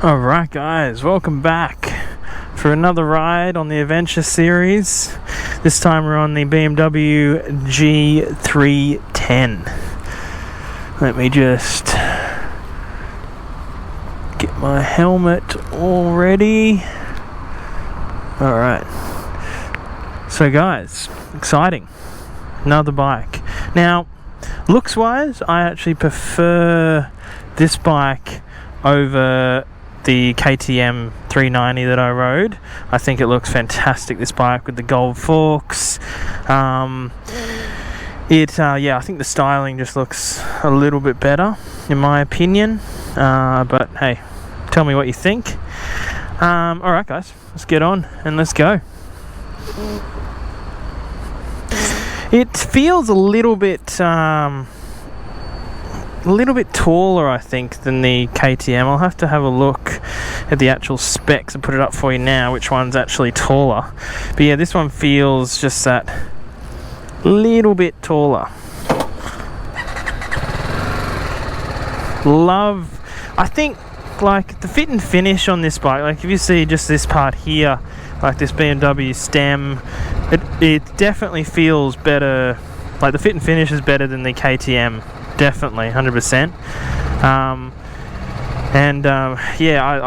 Alright guys, welcome back for another ride on the adventure series. This time we're on the BMW G310. Let me just get my helmet all ready. Alright, so guys, exciting, another bike. Now looks wise I actually prefer this bike over the KTM 390 that I rode. I think it looks fantastic, this bike with the gold forks. I think the styling just looks a little bit better in my opinion, but hey, tell me what you think. Alright guys, let's get on and let's go. It feels a little bit taller, I think, than the KTM. I'll have to have a look at the actual specs and put it up for you now, which one's actually taller. But yeah, this one feels just that little bit taller. I think, like, the fit and finish on this bike, like if you see just this part here, like this BMW stem, it definitely feels better. Like the fit and finish is better than the KTM. Definitely, 100%. I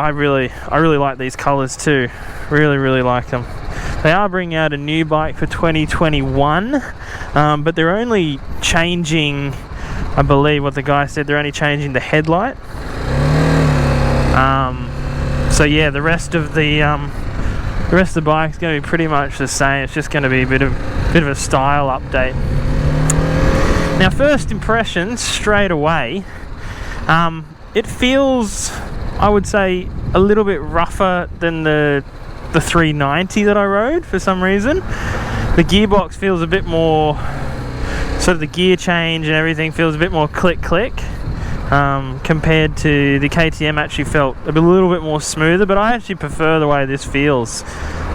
really like these colors too. Really like them. They are bringing out a new bike for 2021, but they're only changing, I believe what the guy said, they're only changing the headlight. So yeah, the rest of the bike's going to be pretty much the same. It's just going to be a bit of a style update. Now, first impressions straight away, it feels, I would say, a little bit rougher than the 390 that I rode for some reason. The gearbox feels a bit more, sort of the gear change and everything feels a bit more click compared to the KTM. Actually felt a little bit more smoother, but I actually prefer the way this feels.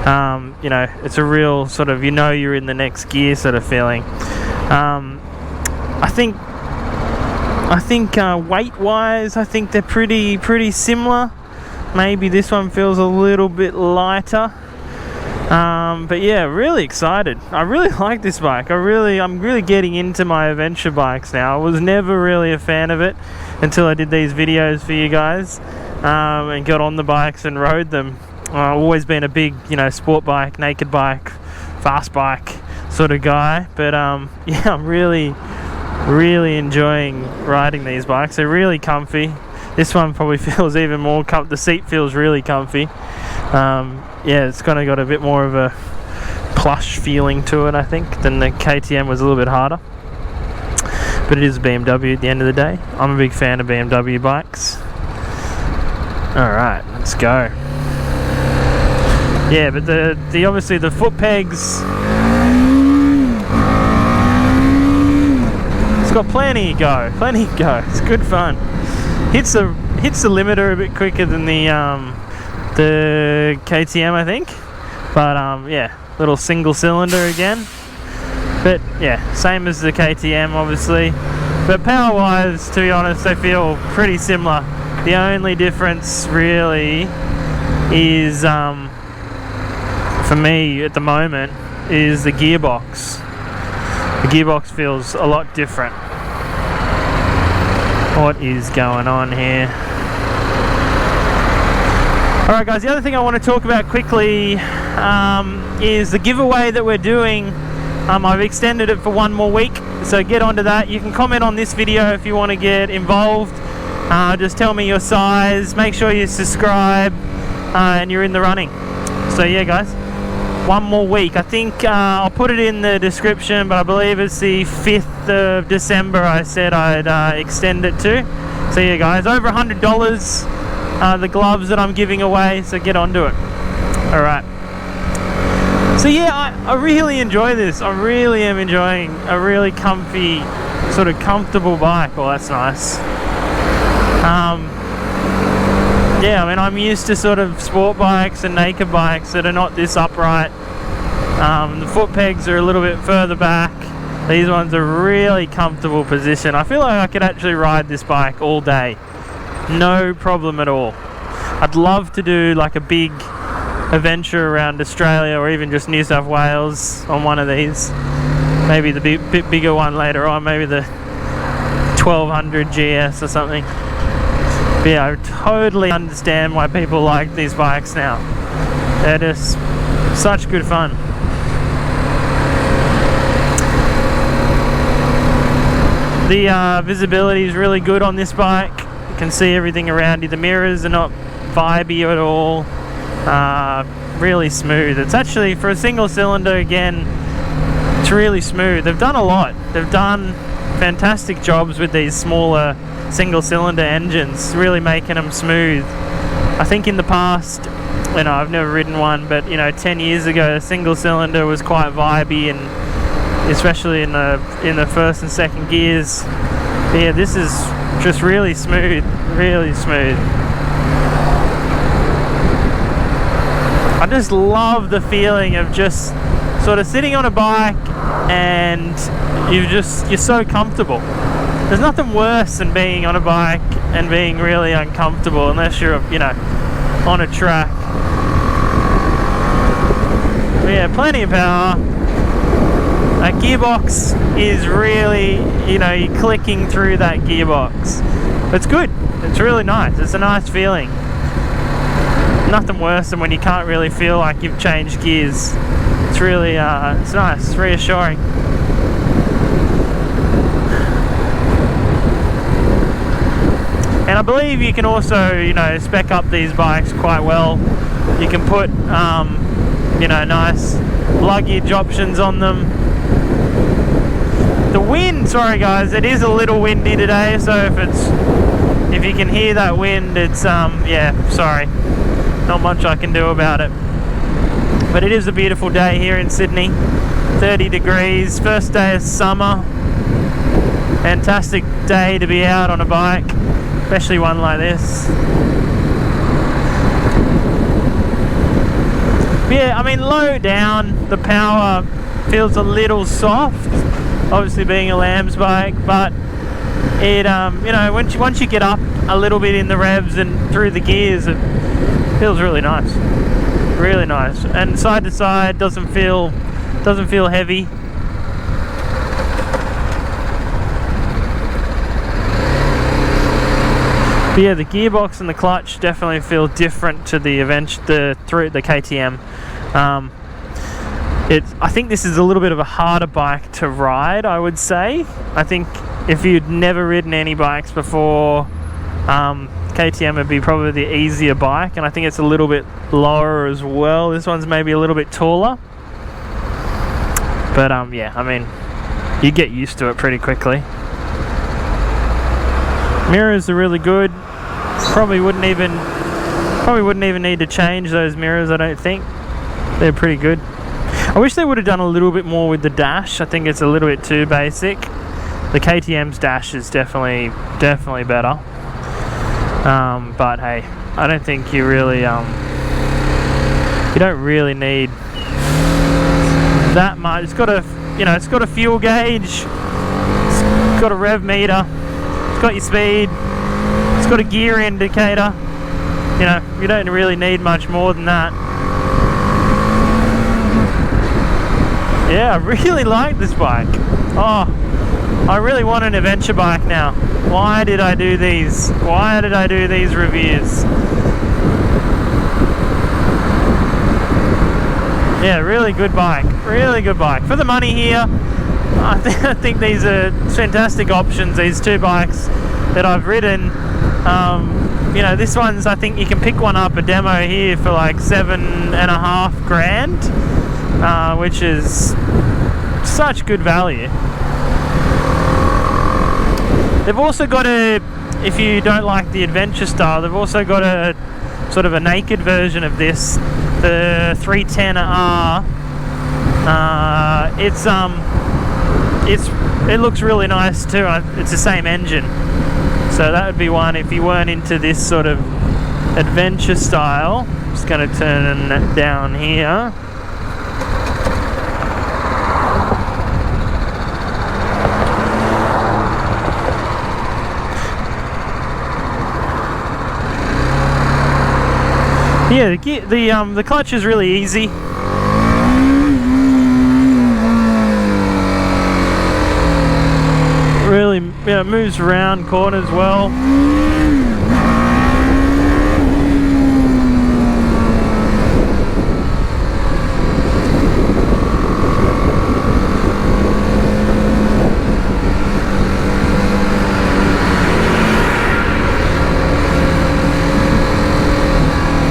It's a real sort of, you're in the next gear sort of feeling. I think weight-wise, I think they're pretty similar. Maybe this one feels a little bit lighter. But yeah, really excited. I really like this bike. I'm really getting into my adventure bikes now. I was never really a fan of it until I did these videos for you guys, and got on the bikes and rode them. I've always been a big, sport bike, naked bike, fast bike sort of guy. But yeah, I'm really enjoying riding these bikes. They're really comfy. This one probably feels even more the seat feels really comfy. Yeah, it's kind of got a bit more of a plush feeling to it, I think, than the KTM was a little bit harder. But it is a BMW at the end of the day. I'm a big fan of BMW bikes. Alright, let's go. Yeah, but the obviously the foot pegs, it's got plenty to go. It's good fun. Hits the limiter a bit quicker than the KTM, I think. But yeah, little single cylinder again. But yeah, same as the KTM, obviously. But power-wise, to be honest, they feel pretty similar. The only difference really is, for me at the moment, is the gearbox. The gearbox feels a lot different. What is going on here? Alright guys, the other thing I want to talk about quickly is the giveaway that we're doing. I've extended it for one more week, so get onto that. You can comment on this video if you want to get involved. Just tell me your size, make sure you subscribe, and you're in the running. So yeah guys, one more week. I think I'll put it in the description, but I believe it's the 5th of December I said I'd extend it to. So yeah guys, over $100 the gloves that I'm giving away, so get onto it. Alright. So yeah, I really enjoy this. I really am enjoying a really comfy, sort of comfortable bike. Well, that's nice. Yeah, I mean, I'm used to sort of sport bikes and naked bikes that are not this upright. The foot pegs are a little bit further back. These ones are really comfortable position. I feel like I could actually ride this bike all day. No problem at all. I'd love to do like a big adventure around Australia or even just New South Wales on one of these. Maybe the bit bigger one later on, maybe the 1200 GS or something. But yeah, I totally understand why people like these bikes now. They're just such good fun. The visibility is really good on this bike. You can see everything around you. The mirrors are not vibey at all. Really smooth. It's actually, for a single cylinder, again, it's really smooth. They've done a lot. They've done fantastic jobs with these smaller single cylinder engines, really making them smooth. I think in the past, you know, I've never ridden one, but you know, 10 years ago, a single cylinder was quite vibey, and especially in the first and second gears. But yeah, this is just really smooth, really smooth. I just love the feeling of just sort of sitting on a bike and you're so comfortable. There's nothing worse than being on a bike and being really uncomfortable, unless you're, you know, on a track. But yeah, plenty of power. That gearbox is really, you know, you're clicking through that gearbox. It's good. It's really nice. It's a nice feeling. Nothing worse than when you can't really feel like you've changed gears. It's really, it's nice. It's reassuring. And I believe you can also, you know, spec up these bikes quite well. You can put, you know, nice luggage options on them. The wind, sorry guys, it is a little windy today, so if you can hear that wind, it's, yeah, sorry. Not much I can do about it. But it is a beautiful day here in Sydney. 30 degrees, first day of summer. Fantastic day to be out on a bike, especially one like this. But yeah, I mean, low down, the power feels a little soft, obviously being a Lamb's bike, but it, you know, once you get up a little bit in the revs and through the gears, it feels really nice, really nice. And side to side doesn't feel heavy. But yeah, the gearbox and the clutch definitely feel different to the KTM. I think this is a little bit of a harder bike to ride, I would say. I think if you'd never ridden any bikes before, KTM would be probably the easier bike, and I think it's a little bit lower as well. This one's maybe a little bit taller. But yeah, I mean, you get used to it pretty quickly. Mirrors are really good. Probably wouldn't even need to change those mirrors, I don't think. They're pretty good. I wish they would have done a little bit more with the dash. I think it's a little bit too basic. The KTM's dash is definitely better. But hey, I don't think you really you don't really need that much. It's got a, you know, it's got a fuel gauge, it's got a rev meter, it's got your speed, it's got a gear indicator. You know, you don't really need much more than that. Yeah, I really like this bike. Oh, I really want an adventure bike now. Why did I do these? Why did I do these reviews? Yeah, really good bike. Really good bike. For the money here, I think these are fantastic options, these two bikes that I've ridden. You know, this one's, I think you can pick one up, a demo here, for like $7.5 grand, which is such good value. They've also got a, if you don't like the adventure style, they've also got a sort of a naked version of this, the 310R. It looks really nice too. It's the same engine, so that would be one if you weren't into this sort of adventure style. I'm just going to turn it down here. Yeah, the clutch is really easy. Really, it moves around corners well.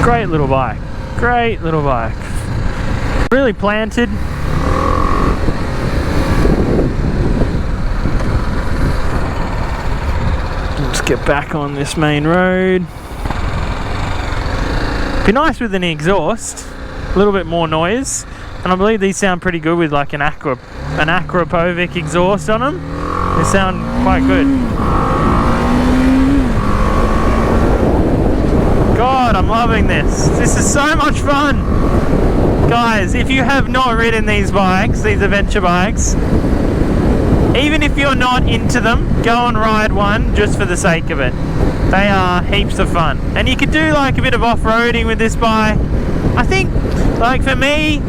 Great little bike. Great little bike. Really planted. Let's get back on this main road. Be nice with an exhaust, a little bit more noise, and I believe these sound pretty good with like an Akrapovic exhaust on them. They sound quite good. God, I'm loving this. This is so much fun. Guys, if you have not ridden these bikes, these adventure bikes, even if you're not into them, go and ride one just for the sake of it. They are heaps of fun. And you could do like a bit of off-roading with this bike. I think, like for me,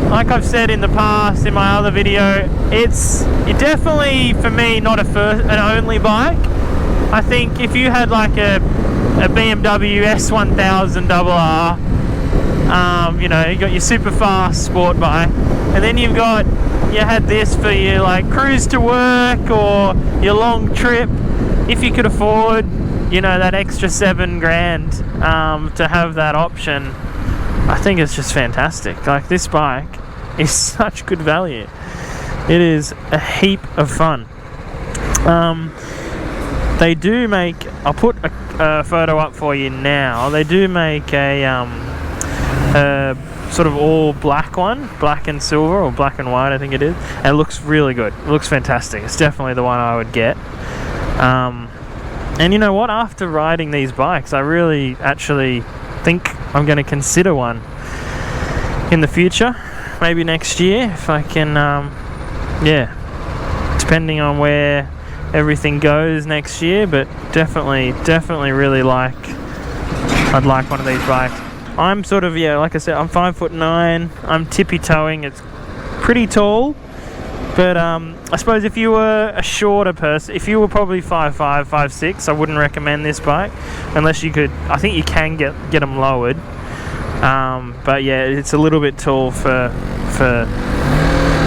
like I've said in the past in my other video, it's definitely for me not an only bike. I think if you had like a BMW S1000RR, you know, you got your super fast sport bike, and then you had this for your like cruise to work or your long trip. If you could afford, you know, that extra $7,000 to have that option, I think it's just fantastic. Like, this bike is such good value. It is a heap of fun. They do make, I'll put a photo up for you now. They do make a sort of all black one, black and silver, or black and white I think it is, and it looks really good. It looks fantastic. It's definitely the one I would get. And you know what, after riding these bikes, I really actually think I'm going to consider one in the future, maybe next year if I can. Yeah, depending on where everything goes next year, but definitely really I'd like one of these bikes. I'm sort of, yeah, like I said, I'm 5'9". I'm tippy-toeing. It's pretty tall, but I suppose if you were a shorter person, if you were probably 5'5", 5'6", I wouldn't recommend this bike unless you could. I think you can get them lowered, but yeah, it's a little bit tall for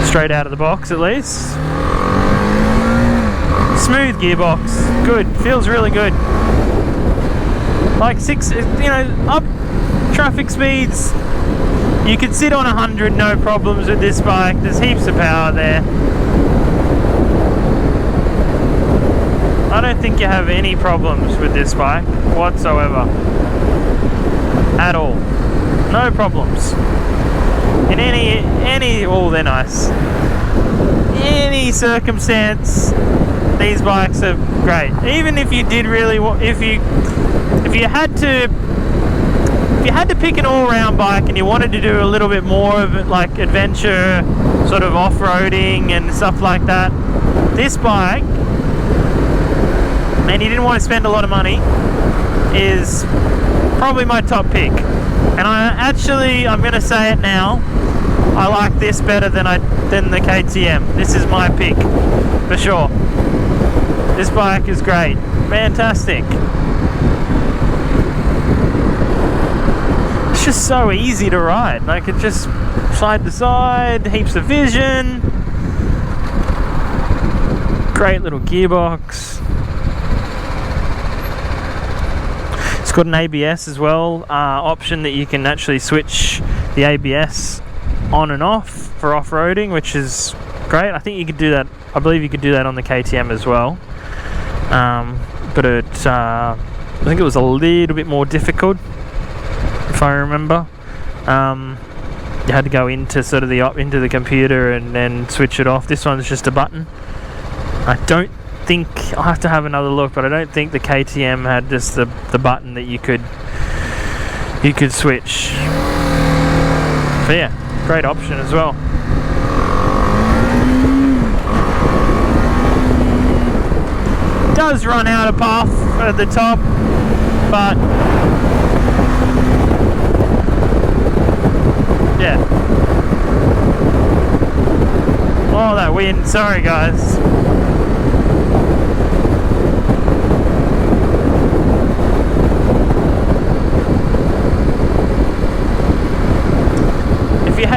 straight out of the box at least. Smooth gearbox, good, feels really good. Like up traffic speeds, you could sit on 100 no problems with this bike. There's heaps of power there. I don't think you have any problems with this bike whatsoever at all. No problems in any oh, they're nice, any circumstance. These bikes are great. Even if you did really want, if you had to pick an all-round bike and you wanted to do a little bit more of it, like adventure, sort of off-roading and stuff like that, this bike, and you didn't want to spend a lot of money, is probably my top pick. And I'm going to say it now, I like this better than the KTM. This is my pick for sure. This bike is great, fantastic. It's just so easy to ride. Like, it just side to side, heaps of vision. Great little gearbox. It's got an ABS as well, option that you can actually switch the ABS on and off for off-roading, which is great. I think you could do that. I believe you could do that on the KTM as well. But I think it was a little bit more difficult, if I remember. You had to go into sort of into the computer and then switch it off. This one's just a button. I don't think, I'll have to have another look, but I don't think the KTM had just the button that you could switch. But yeah, great option as well. Does run out of puff at the top, but yeah. Oh, that wind. Sorry, guys.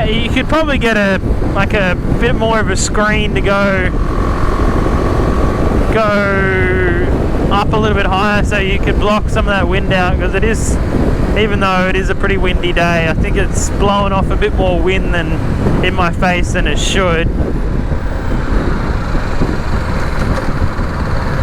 You could probably get a bit more of a screen to go up a little bit higher, so you could block some of that wind out, because it is, even though it is a pretty windy day, I think it's blowing off a bit more wind than in my face than it should.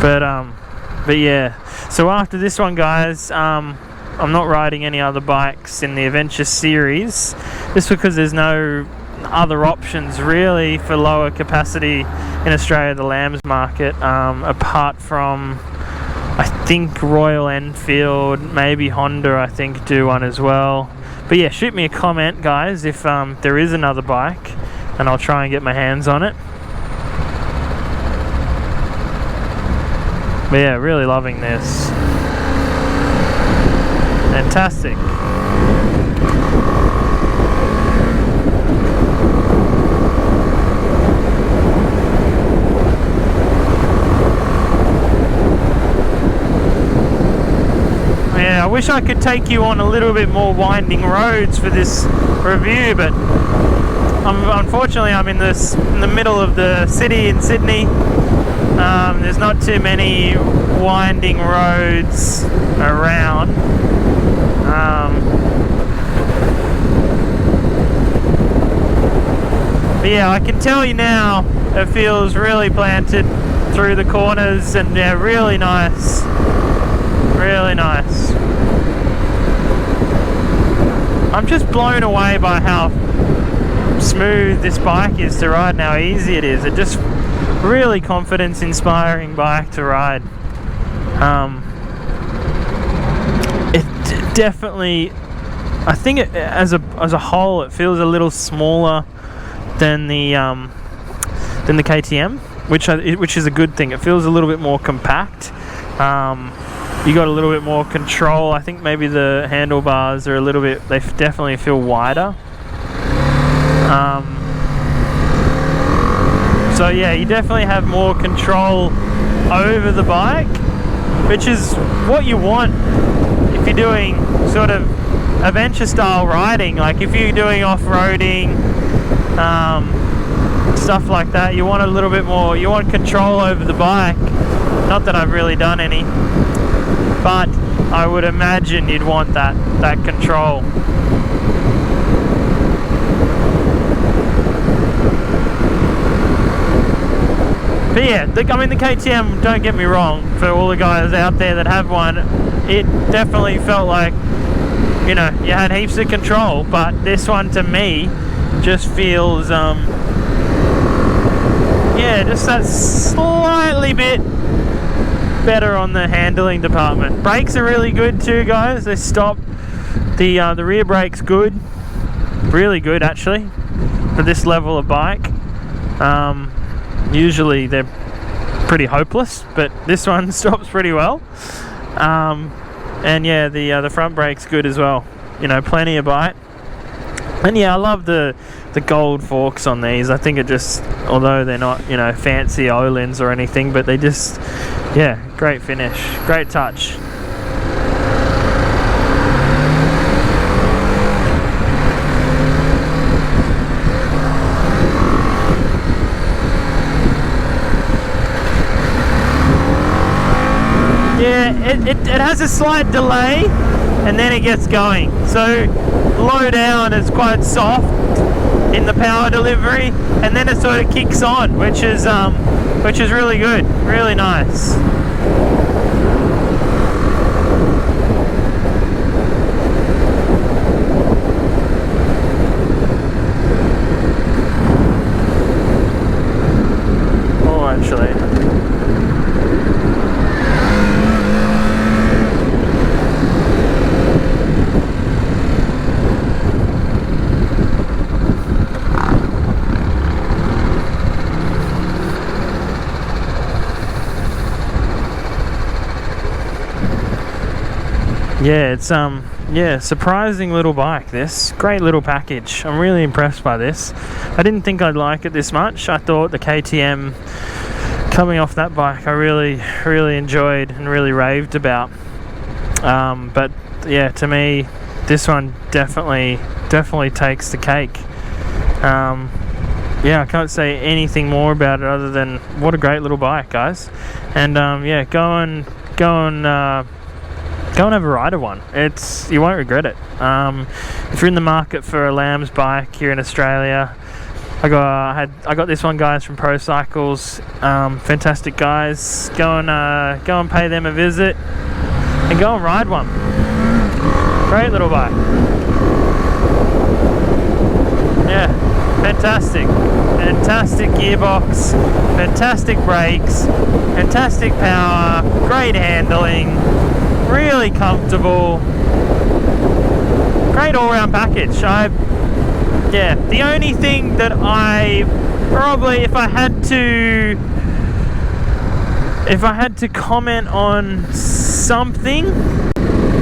But yeah, so after this one, guys, I'm not riding any other bikes in the Adventure series, just because there's no other options really for lower capacity in Australia, the Lambs market, apart from I think Royal Enfield, maybe Honda I think do one as well. But yeah, shoot me a comment, guys, if there is another bike, and I'll try and get my hands on it. But yeah, really loving this. Fantastic. Yeah, I wish I could take you on a little bit more winding roads for this review, but unfortunately I'm in the middle of the city in Sydney. There's not too many winding roads around. But yeah, I can tell you now, it feels really planted through the corners, and yeah, really nice. Really nice. I'm just blown away by how smooth this bike is to ride and how easy it is. It just really confidence inspiring bike to ride. It definitely, I think as a whole, it feels a little smaller than the KTM, which is a good thing. It feels a little bit more compact. You got a little bit more control. I think maybe the handlebars are they definitely feel wider. So yeah, you definitely have more control over the bike, which is what you want if you're doing sort of adventure style riding. Like if you're doing off-roading, stuff like that, you want a little bit more, you want control over the bike. Not that I've really done any, but I would imagine you'd want that control. But yeah, I mean the KTM, don't get me wrong, for all the guys out there that have one, it definitely felt like, you know, you had heaps of control, but this one to me just feels, yeah, just that slightly bit better on the handling department. Brakes are really good too, guys. They stop, the rear brake's good, really good actually, for this level of bike. Usually they're pretty hopeless, but this one stops pretty well. And yeah, the front brake's good as well. You know, plenty of bite. And yeah, I love the gold forks on these. I think it just, although they're not, you know, fancy Olins or anything, but they just, yeah, great finish, great touch. Yeah, it has a slight delay and then it gets going. So low down it's quite soft in the power delivery, and then it sort of kicks on, which is really good, really nice. Oh, actually. Yeah, it's yeah, surprising little bike. This great little package. I'm really impressed by this. I didn't think I'd like it this much. I thought the KTM coming off that bike I really enjoyed and really raved about, but yeah, to me this one definitely takes the cake. Yeah, I can't say anything more about it other than what a great little bike, guys. And yeah, go and have a ride of one. You won't regret it. If you're in the market for a Lamb's bike here in Australia, I got this one, guys, from Pro Cycles. Fantastic guys. Go and pay them a visit and go and ride one. Great little bike. Yeah, fantastic gearbox, fantastic brakes, fantastic power, great handling, really comfortable, great all-round package. Yeah, the only thing that I probably, if I had to comment on something,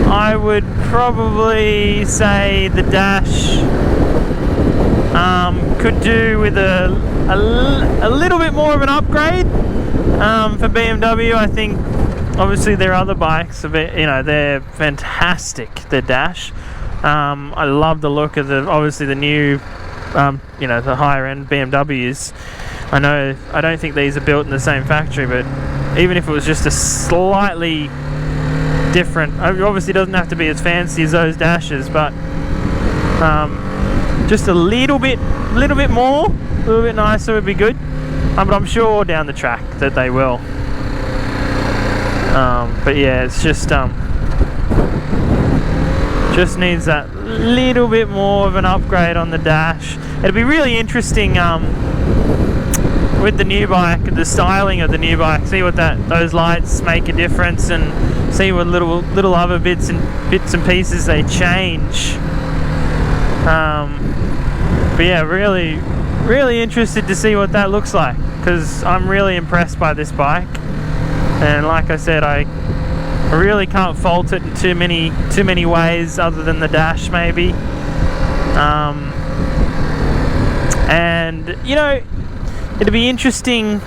I would probably say the dash could do with a little bit more of an upgrade for BMW. I think obviously their other bikes, they're fantastic. Their dash, I love the look of obviously the new, the higher end BMWs. I don't think these are built in the same factory, but even if it was just a slightly different, it obviously doesn't have to be as fancy as those dashes, but just a little bit more, a little bit nicer would be good. But I'm sure down the track that they will. But yeah, it's just needs that little bit more of an upgrade on the dash. It'll be really interesting with the new bike, the styling of the new bike. See what those lights make a difference, and see what little other bits and pieces they change. But yeah, really interested to see what that looks like, because I'm really impressed by this bike. And like I said, I really can't fault it in too many ways other than the dash maybe. And it'd be interesting.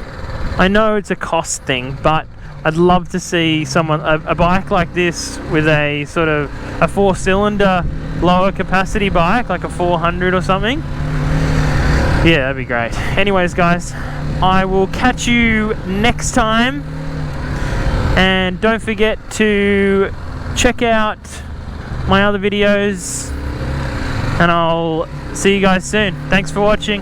I know it's a cost thing, but I'd love to see a bike like this with a sort of a 4-cylinder lower capacity bike, like a 400 or something. Yeah, that'd be great. Anyways, guys, I will catch you next time, and don't forget to check out my other videos, and I'll see you guys soon. Thanks for watching.